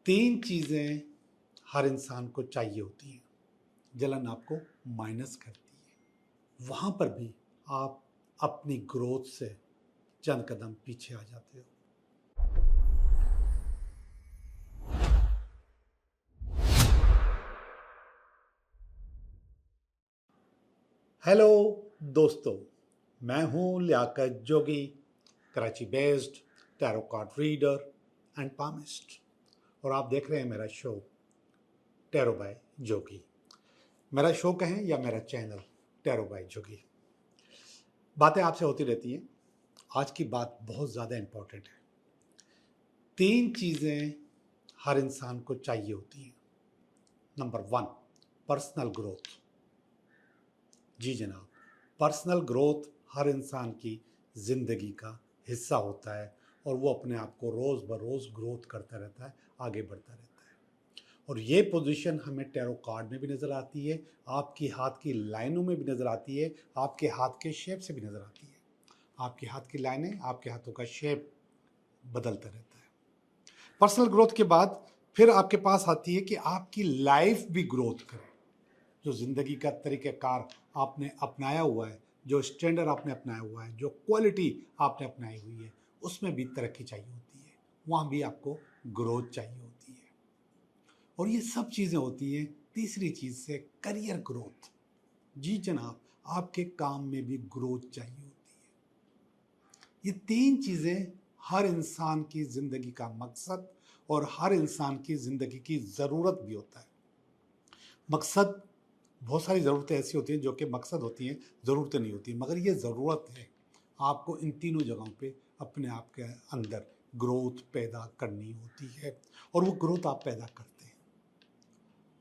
तीन चीज़ें हर इंसान को चाहिए होती हैं। जलन आपको माइनस करती है, वहाँ पर भी आप अपनी ग्रोथ से चंद कदम पीछे आ जाते हो। हेलो दोस्तों, मैं हूँ Liaquat Jogi, Karachi based tarot card reader and palmist, और आप देख रहे हैं मेरा शो टैरो बाय जोगी। मेरा शो कहें या मेरा चैनल टैरो बाय जोगी। बातें आपसे होती रहती हैं। आज की बात बहुत ज़्यादा इम्पोर्टेंट है। तीन चीज़ें हर इंसान को चाहिए होती हैं। Number 1, personal growth. जी जनाब, पर्सनल ग्रोथ हर इंसान की ज़िंदगी का हिस्सा होता है और वो अपने आप को रोज़ बरोज़ ग्रोथ करता रहता है, आगे बढ़ता रहता है। और ये पोजीशन हमें टैरो कार्ड में भी नज़र आती है, आपकी हाथ की लाइनों में भी नज़र आती है, आपके हाथ के शेप से भी नज़र आती है। आपके हाथ की लाइनें, आपके हाथों का शेप बदलता रहता है। पर्सनल ग्रोथ के बाद फिर आपके पास आती है कि आपकी लाइफ भी ग्रोथ करे। जो ज़िंदगी का तरीक़ाकार आपने अपनाया हुआ है, जो स्टैंडर्ड आपने अपनाया हुआ है, जो क्वालिटी आपने अपनाई हुई है, उसमें भी तरक्की चाहिए होती है, वहाँ भी आपको ग्रोथ चाहिए होती है। और ये सब चीज़ें होती हैं तीसरी चीज़ से, करियर ग्रोथ। जी जनाब, आपके काम में भी ग्रोथ चाहिए होती है। ये तीन चीज़ें हर इंसान की ज़िंदगी का मकसद और हर इंसान की ज़िंदगी की ज़रूरत भी होता है। मकसद, बहुत सारी ज़रूरतें ऐसी होती हैं जो कि मकसद होती हैं, ज़रूरतें नहीं होती, मगर ये ज़रूरत है। आपको इन तीनों जगहों पे अपने आप के अंदर ग्रोथ पैदा करनी होती है और वो ग्रोथ आप पैदा करते हैं।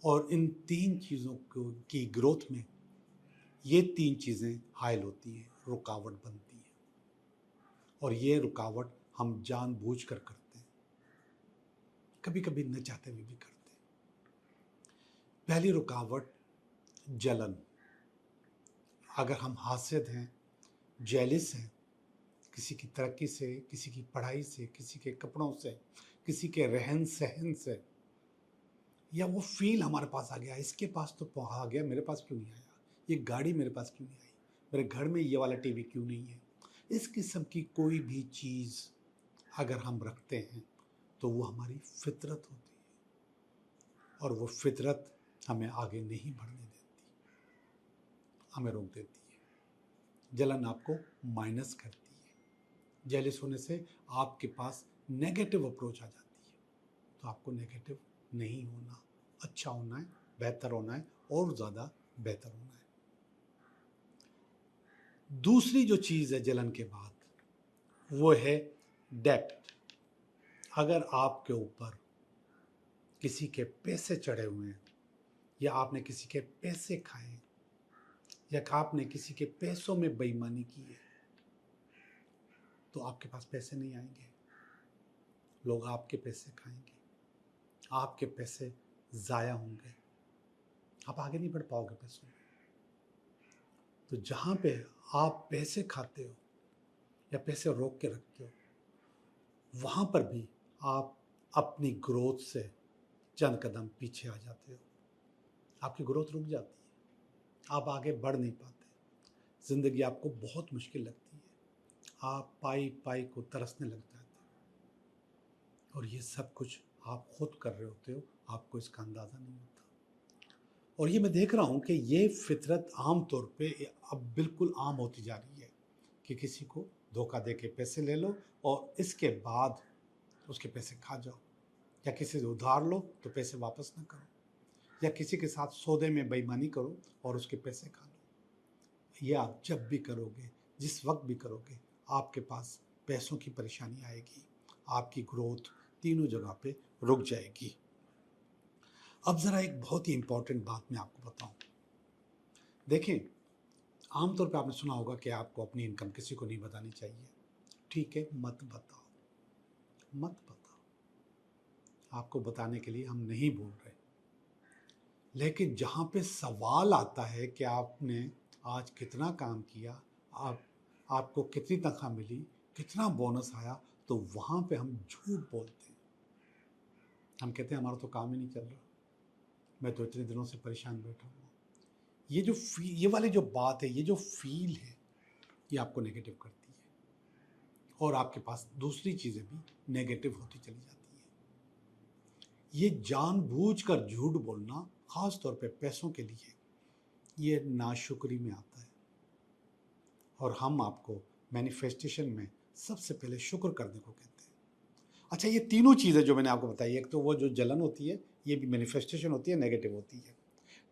और इन तीन चीज़ों को की ग्रोथ में ये तीन चीज़ें हाइल होती हैं, रुकावट बनती हैं, और ये रुकावट हम जानबूझकर करते हैं, कभी कभी न चाहते हुए भी करते हैं। पहली रुकावट, जलन। अगर हम हासिद हैं, जेलिस हैं, किसी की तरक्की से, किसी की पढ़ाई से, किसी के कपड़ों से, किसी के रहन सहन से, या वो फील हमारे पास आ गया, इसके पास तो आ गया, मेरे पास क्यों नहीं आया, ये गाड़ी मेरे पास क्यों नहीं आई, मेरे घर में ये वाला टीवी क्यों नहीं है, इस किस्म की कोई भी चीज़ अगर हम रखते हैं तो वो हमारी फितरत होती है, और वो फितरत हमें आगे नहीं बढ़ने देती, हमें रोक देती है। जलन आपको माइनस करती है। जेलिस होने से आपके पास नेगेटिव अप्रोच आ जाती है, तो आपको नेगेटिव नहीं होना, अच्छा होना है, बेहतर होना है, और ज़्यादा बेहतर होना है। दूसरी जो चीज़ है जलन के बाद, वो है डेट। अगर आपके ऊपर किसी के पैसे चढ़े हुए हैं, या आपने किसी के पैसे खाए, या आपने किसी के पैसों में बेईमानी की है, तो आपके पास पैसे नहीं आएंगे, लोग आपके पैसे खाएंगे, आपके पैसे ज़ाया होंगे, आप आगे नहीं बढ़ पाओगे पैसों में। तो जहाँ पे आप पैसे खाते हो या पैसे रोक के रखते हो, वहाँ पर भी आप अपनी ग्रोथ से चंद कदम पीछे आ जाते हो, आपकी ग्रोथ रुक जाती है, आप आगे बढ़ नहीं पाते, ज़िंदगी आपको बहुत मुश्किल लगती है, आप पाई पाई को तरसने लग जाते हो, और ये सब कुछ आप खुद कर रहे होते हो, आपको इसका अंदाज़ा नहीं होता। और ये मैं देख रहा हूँ कि ये फितरत आम तौर पे अब बिल्कुल आम होती जा रही है कि किसी को धोखा दे के पैसे ले लो और इसके बाद उसके पैसे खा जाओ, या किसी से उधार लो तो पैसे वापस ना करो, या किसी के साथ सौदे में बेईमानी करो और उसके पैसे खा लो। ये आप जब भी करोगे, जिस वक्त भी करोगे, आपके पास पैसों की परेशानी आएगी, आपकी ग्रोथ तीनों जगह पे रुक जाएगी। अब ज़रा एक बहुत ही इम्पॉर्टेंट बात मैं आपको बताऊं। देखें, आमतौर पे आपने सुना होगा कि आपको अपनी इनकम किसी को नहीं बतानी चाहिए। ठीक है, मत बताओ, मत बताओ, आपको बताने के लिए हम नहीं बोल रहे। लेकिन जहाँ पे सवाल आता है कि आपने आज कितना काम किया, आपको कितनी तनख्वाह मिली, कितना बोनस आया, तो वहाँ पे हम झूठ बोलते हैं। हम कहते हैं हमारा तो काम ही नहीं चल रहा, मैं तो इतने दिनों से परेशान बैठा हूँ। ये वाली जो बात है, ये जो फील है, ये आपको नेगेटिव करती है और आपके पास दूसरी चीज़ें भी नेगेटिव होती चली जाती हैं। ये जानबूझकर झूठ बोलना, ख़ास तौर पे पैसों के लिए, ये नाशुक्री में आता है। और हम आपको मैनिफेस्टेशन में सबसे पहले शुक्र करने को कहते हैं। अच्छा, ये तीनों चीज़ें जो मैंने आपको बताई, एक तो वो जो जलन होती है, ये भी मैनिफेस्टेशन होती है, नेगेटिव होती है।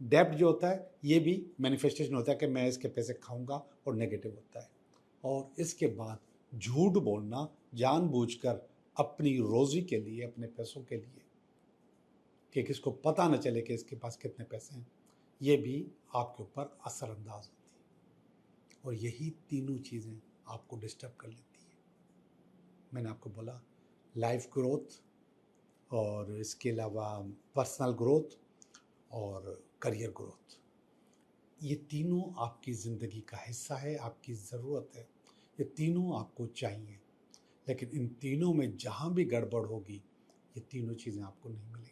डेब्ट जो होता है, ये भी मैनिफेस्टेशन होता है कि मैं इसके पैसे खाऊंगा, और नेगेटिव होता है। और इसके बाद झूठ बोलना जानबूझकर अपनी रोज़ी के लिए, अपने पैसों के लिए, कि किसको पता न चले कि इसके पास कितने पैसे हैं, ये भी आपके ऊपर असरअंदाज होती है। और यही तीनों चीज़ें आपको डिस्टर्ब कर लेती है। मैंने आपको बोला लाइफ ग्रोथ, और इसके अलावा पर्सनल ग्रोथ और करियर ग्रोथ, ये तीनों आपकी ज़िंदगी का हिस्सा है, आपकी ज़रूरत है, ये तीनों आपको चाहिए। लेकिन इन तीनों में जहाँ भी गड़बड़ होगी, ये तीनों चीज़ें आपको नहीं मिलेंगी।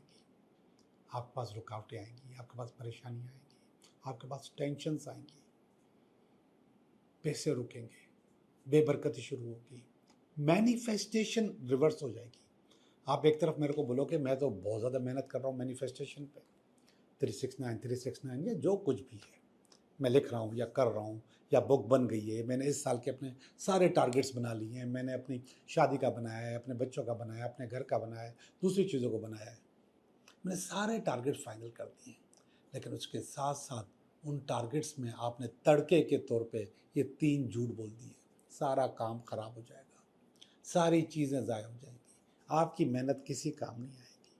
आपके पास रुकावटें आएंगी, आपके पास परेशानियाँ आएंगी, आपके पास टेंशन्स आएंगी, पैसे रुकेंगे, बेबरकती शुरू होगी, मैनिफेस्टेशन रिवर्स हो जाएगी। आप एक तरफ मेरे को बोलो कि मैं तो बहुत ज़्यादा मेहनत कर रहा हूँ मैनिफेस्टेशन पे, 369 या जो कुछ भी है मैं लिख रहा हूँ या कर रहा हूँ, या बुक बन गई है, मैंने इस साल के अपने सारे टारगेट्स बना लिए हैं, मैंने अपनी शादी का बनाया है, अपने बच्चों का बनाया है, अपने घर का बनाया है, दूसरी चीज़ों को बनाया है, मैंने सारे टारगेट फाइनल कर दिए। लेकिन उसके साथ साथ उन टारगेट्स में आपने तड़के के तौर पे ये 3 झूठ बोल दिए, सारा काम खराब हो जाएगा, सारी चीज़ें ज़ाया हो जाएंगी, आपकी मेहनत किसी काम नहीं आएगी।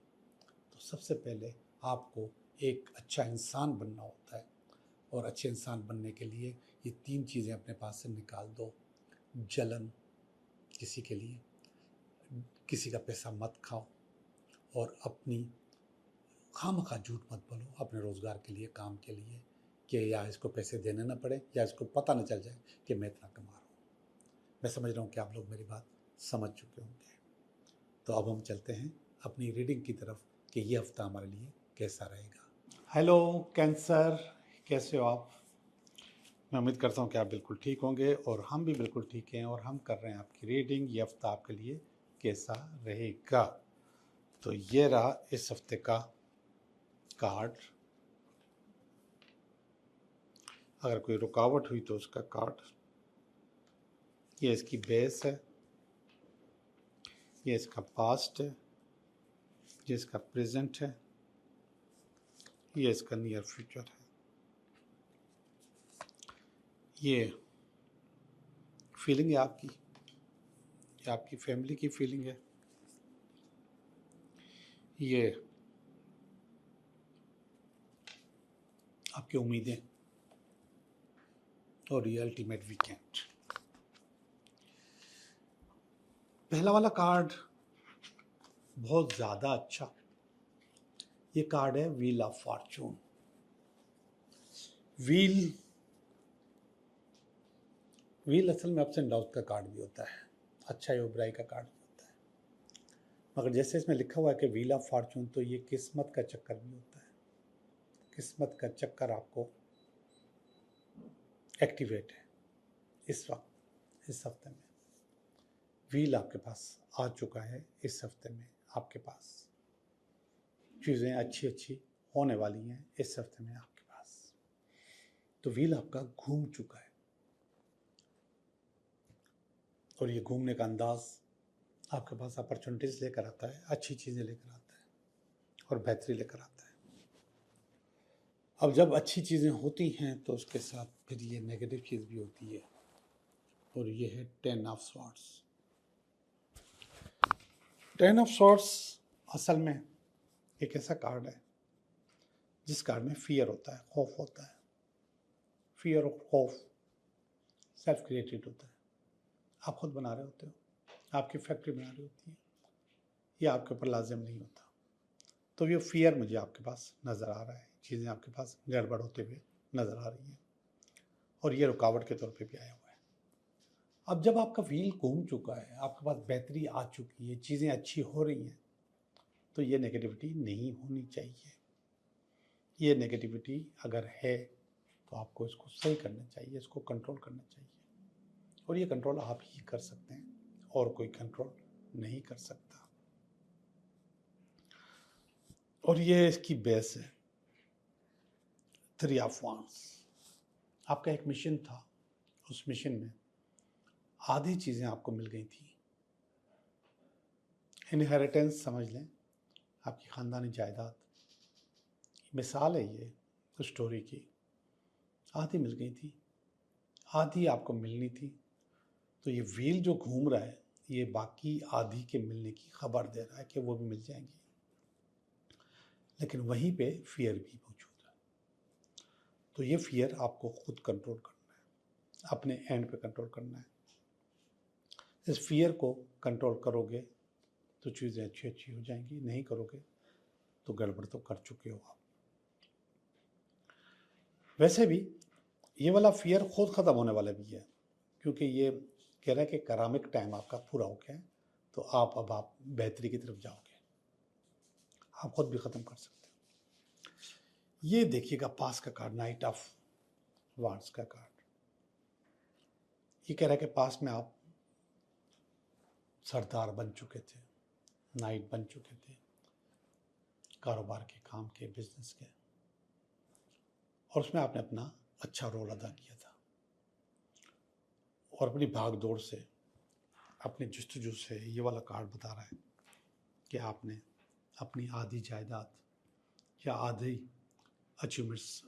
तो सबसे पहले आपको एक अच्छा इंसान बनना होता है, और अच्छे इंसान बनने के लिए ये 3 चीज़ें अपने पास से निकाल दो। जलन किसी के लिए, किसी का पैसा मत खाओ, और अपनी खामखा झूठ मत बोलो अपने रोज़गार के लिए, काम के लिए, कि या इसको पैसे देने ना पड़े, या इसको पता न चल जाए कि मैं इतना कमा रहा हूँ। मैं समझ रहा हूँ कि आप लोग मेरी बात समझ चुके होंगे। तो अब हम चलते हैं अपनी रीडिंग की तरफ कि ये हफ्ता हमारे लिए कैसा रहेगा। हेलो कैंसर, कैसे हो आप? मैं उम्मीद करता हूँ कि आप बिल्कुल ठीक होंगे, और हम भी बिल्कुल ठीक हैं, और हम कर रहे हैं आपकी रीडिंग, ये हफ्ता आपके लिए कैसा रहेगा। तो ये रहा इस हफ्ते का कार्ड। अगर कोई रुकावट हुई तो उसका कार्ड, ये इसकी बेस है, ये इसका पास्ट है, ये इसका प्रेजेंट है, ये इसका नियर फ्यूचर है। ये फीलिंग है आपकी, ये आपकी फैमिली की फीलिंग है, ये आपकी उम्मीदें, और ये अल्टीमेट वीकेंड। पहला वाला कार्ड बहुत ज़्यादा अच्छा, ये कार्ड है व्हील ऑफ फॉर्चून। व्हील असल में अप्स एंड डाउन का कार्ड भी होता है, अच्छा या बुराई का कार्ड भी होता है, मगर जैसे इसमें लिखा हुआ है कि व्हील ऑफ फॉर्चून, तो ये किस्मत का चक्कर भी होता है। किस्मत का चक्कर आपको एक्टिवेट है इस वक्त, इस हफ्ते में व्हील आपके पास आ चुका है। इस हफ्ते में आपके पास चीज़ें अच्छी अच्छी होने वाली हैं इस हफ्ते में आपके पास। तो व्हील आपका घूम चुका है, और ये घूमने का अंदाज आपके पास अपॉर्चुनिटीज़ लेकर आता है, अच्छी चीज़ें लेकर आता है, और बेहतरी लेकर आता है। अब जब अच्छी चीज़ें होती हैं तो उसके साथ फिर ये नेगेटिव चीज़ भी होती है, और ये है 10 ऑफ स्वॉर्ड्स। 10 ऑफ स्वॉर्ड्स असल में एक ऐसा कार्ड है जिस कार्ड में फियर होता है, खौफ होता है। फियर और खौफ सेल्फ क्रिएटेड होता है, आप खुद बना रहे होते हो, आपकी फैक्ट्री बना रही होती है, ये आपके ऊपर लाजिम नहीं होता। तो ये फियर मुझे आपके पास नज़र आ रहा है, चीज़ें आपके पास गड़बड़ होते हुए नज़र आ रही हैं, और ये रुकावट के तौर पे भी आया हुआ है। अब जब आपका व्हील घूम चुका है, आपके पास बेहतरी आ चुकी है, चीज़ें अच्छी हो रही हैं, तो ये नेगेटिविटी नहीं होनी चाहिए। ये नेगेटिविटी अगर है तो आपको इसको सही करना चाहिए, इसको कंट्रोल करना चाहिए। और ये कंट्रोल आप ही कर सकते हैं, और कोई कंट्रोल नहीं कर सकता। और ये इसकी बेस है 3 ऑफ वांड्स। आपका एक मिशन था, उस मिशन में आधी चीज़ें आपको मिल गई थी। इनहेरिटेंस समझ लें, आपकी ख़ानदानी जायदाद, मिसाल है ये उस स्टोरी की। आधी मिल गई थी, आधी आपको मिलनी थी। तो ये व्हील जो घूम रहा है ये बाकी आधी के मिलने की खबर दे रहा है कि वो भी मिल जाएंगी। लेकिन वहीं पे फियर भी मौजूद है। तो ये फियर आपको खुद कंट्रोल करना है, अपने एंड पे कंट्रोल करना है। इस फियर को कंट्रोल करोगे तो चीज़ें अच्छी अच्छी हो जाएंगी, नहीं करोगे तो गड़बड़ तो कर चुके हो आप। वैसे भी ये वाला फियर खुद ख़त्म होने वाला भी है, क्योंकि ये कह रहा है कि करामिक टाइम आपका पूरा हो गया है, तो आप बेहतरी की तरफ जाओगे, आप खुद भी ख़त्म कर सकते हो। ये देखिएगा पास का कार्ड, नाइट ऑफ वांड्स का कार्ड। ये कह रहा है कि पास में आप सरदार बन चुके थे, नाइट बन चुके थे, कारोबार के, काम के, बिजनेस के, और उसमें आपने अपना अच्छा रोल अदा किया था। और अपनी भाग दौड़ से, अपनी जस्तजू से ये वाला कार्ड बता रहा है कि आपने अपनी आधी जायदाद या आधी अचीवमेंट्स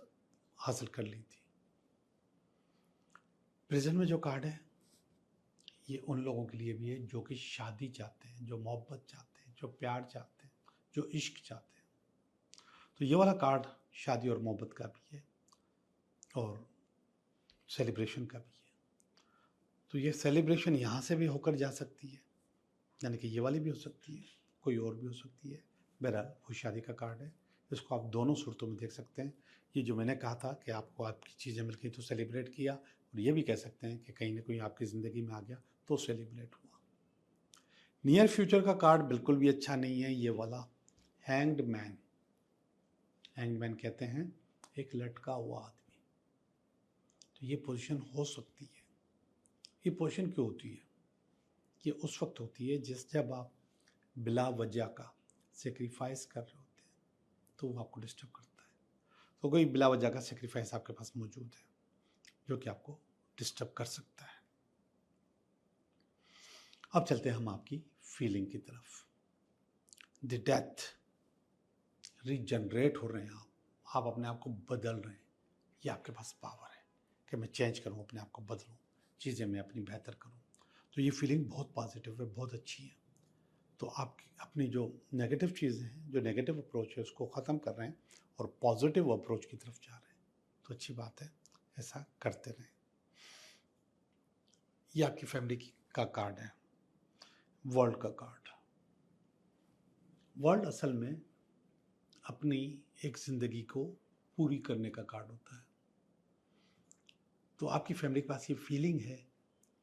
हासिल कर ली थी। प्रेजेंट में जो कार्ड है ये उन लोगों के लिए भी है जो कि शादी चाहते हैं, जो मोहब्बत चाहते हैं, जो प्यार चाहते हैं, जो इश्क चाहते हैं। तो ये वाला कार्ड शादी और मोहब्बत का भी है और सेलिब्रेशन का भी है। तो ये सेलिब्रेशन यहाँ से भी होकर जा सकती है, यानी कि ये वाली भी हो सकती है, कोई और भी हो सकती है। बहरहाल वो शादी का कार्ड है, इसको आप दोनों सूरतों में देख सकते हैं। ये जो मैंने कहा था कि आपको आपकी चीज़ें मिल गई तो सेलिब्रेट किया, और ये भी कह सकते हैं कि कहीं ना कहीं आपकी ज़िंदगी में आ गया तो सेलिब्रेट हुआ। नियर फ्यूचर का कार्ड बिल्कुल भी अच्छा नहीं है, ये वाला हैंग्ड मैन। हैंग्ड मैन कहते हैं एक लटका हुआ आदमी। तो ये पोजीशन हो सकती है। ये पोजीशन क्यों होती है? ये उस वक्त होती है जब आप बिला वजह का सेक्रीफाइस कर रहे होते हैं तो वो आपको डिस्टर्ब करता है। तो कोई बिला वजह का सेक्रीफाइस आपके पास मौजूद है जो कि आपको डिस्टर्ब कर सकता है। अब चलते हैं हम आपकी फीलिंग की तरफ। द डेथ, रीजनरेट हो रहे हैं आप अपने आप को बदल रहे हैं। ये आपके पास पावर है कि मैं चेंज करूं, अपने आप को बदलूं, चीज़ें मैं अपनी बेहतर करूं। तो ये फीलिंग बहुत पॉजिटिव है, बहुत अच्छी है। तो आप अपनी जो नेगेटिव चीज़ें हैं, जो नेगेटिव अप्रोच है, उसको ख़त्म कर रहे हैं और पॉजिटिव अप्रोच की तरफ जा रहे हैं। तो अच्छी बात है, ऐसा करते रहें। ये आपकी फैमिली का कार्ड है, वर्ल्ड का कार्ड। वर्ल्ड असल में अपनी एक ज़िंदगी को पूरी करने का कार्ड होता है। तो आपकी फैमिली के पास ये फीलिंग है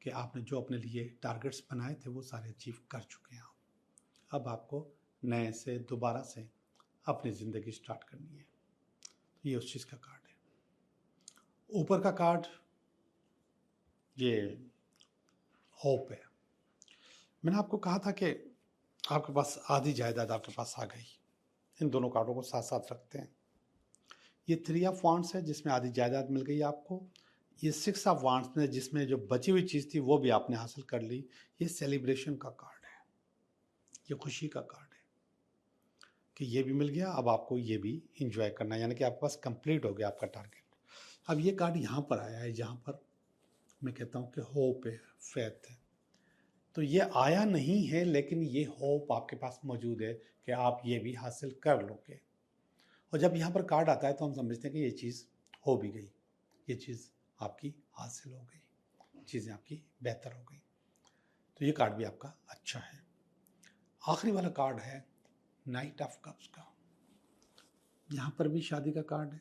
कि आपने जो अपने लिए टारगेट्स बनाए थे वो सारे अचीव कर चुके हैं। अब आपको नए से दोबारा से अपनी ज़िंदगी स्टार्ट करनी है। तो ये उस चीज़ का कार्ड है। ऊपर का कार्ड ये होप है। मैंने आपको कहा था कि आपके पास आधी जायदाद आपके पास आ गई। इन दोनों कार्डों को साथ साथ रखते हैं। ये 3 ऑफ वांड्स है जिसमें आधी जायदाद मिल गई आपको। ये 6 ऑफ वांड्स में जिसमें जो बची हुई चीज़ थी वो भी आपने हासिल कर ली। ये सेलिब्रेशन का कार्ड है, ये खुशी का कार्ड है कि ये भी मिल गया, अब आपको ये भी इंजॉय करना है, यानी कि आपके पास कंप्लीट हो गया आपका टारगेट। अब ये कार्ड यहाँ पर आया है जहाँ पर मैं कहता हूँ कि होप है, फेथ है। तो ये आया नहीं है लेकिन ये होप आपके पास मौजूद है कि आप ये भी हासिल कर लोगे। और जब यहाँ पर कार्ड आता है तो हम समझते हैं कि ये चीज़ हो भी गई, ये चीज़ आपकी हासिल हो गई, चीज़ें आपकी बेहतर हो गई। तो ये कार्ड भी आपका अच्छा है। आखिरी वाला कार्ड है नाइट ऑफ कप्स का। यहाँ पर भी शादी का कार्ड है,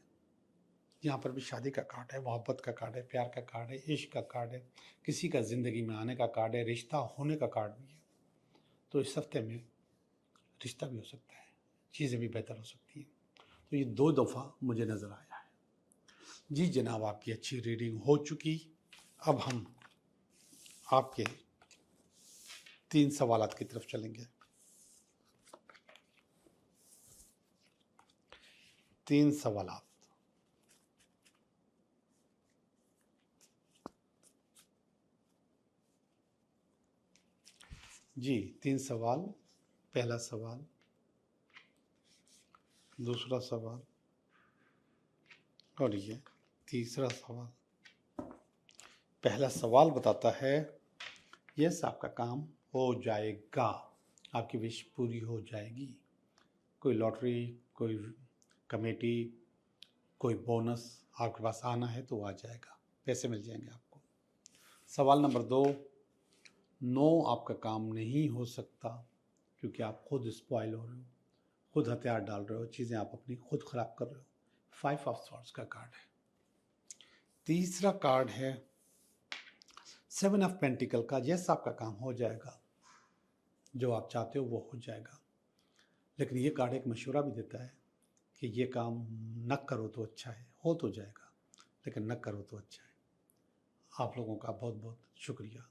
यहाँ पर भी शादी का कार्ड है, मोहब्बत का कार्ड है, प्यार का कार्ड है, इश्क का कार्ड है, किसी का ज़िंदगी में आने का कार्ड है, रिश्ता होने का कार्ड भी है। तो इस हफ्ते में रिश्ता भी हो सकता है, चीज़ें भी बेहतर हो सकती हैं। तो ये 2 दफ़ा मुझे नज़र आया है। जी जनाब, आपकी अच्छी रीडिंग हो चुकी। अब हम आपके 3 सवालात की तरफ चलेंगे। 3 सवालात। जी 3 सवाल। पहला सवाल, दूसरा सवाल और ये तीसरा सवाल। पहला सवाल बताता है, यस आपका काम हो जाएगा, आपकी विश पूरी हो जाएगी। कोई लॉटरी, कोई कमेटी, कोई बोनस आपके पास आना है तो आ जाएगा, पैसे मिल जाएंगे आपको। सवाल नंबर 2, नो आपका काम नहीं हो सकता क्योंकि आप खुद स्पॉइल हो रहे हो, खुद हथियार डाल रहे हो, चीज़ें आप अपनी खुद खराब कर रहे हो। 5 ऑफ सॉर्ड्स का कार्ड है। तीसरा कार्ड है 7 ऑफ पेंटिकल का। यस आपका काम हो जाएगा, जो आप चाहते हो वो हो जाएगा। लेकिन ये कार्ड एक मशवरा भी देता है कि ये काम न करो तो अच्छा है, हो तो जाएगा लेकिन न करो तो अच्छा है। आप लोगों का बहुत बहुत शुक्रिया।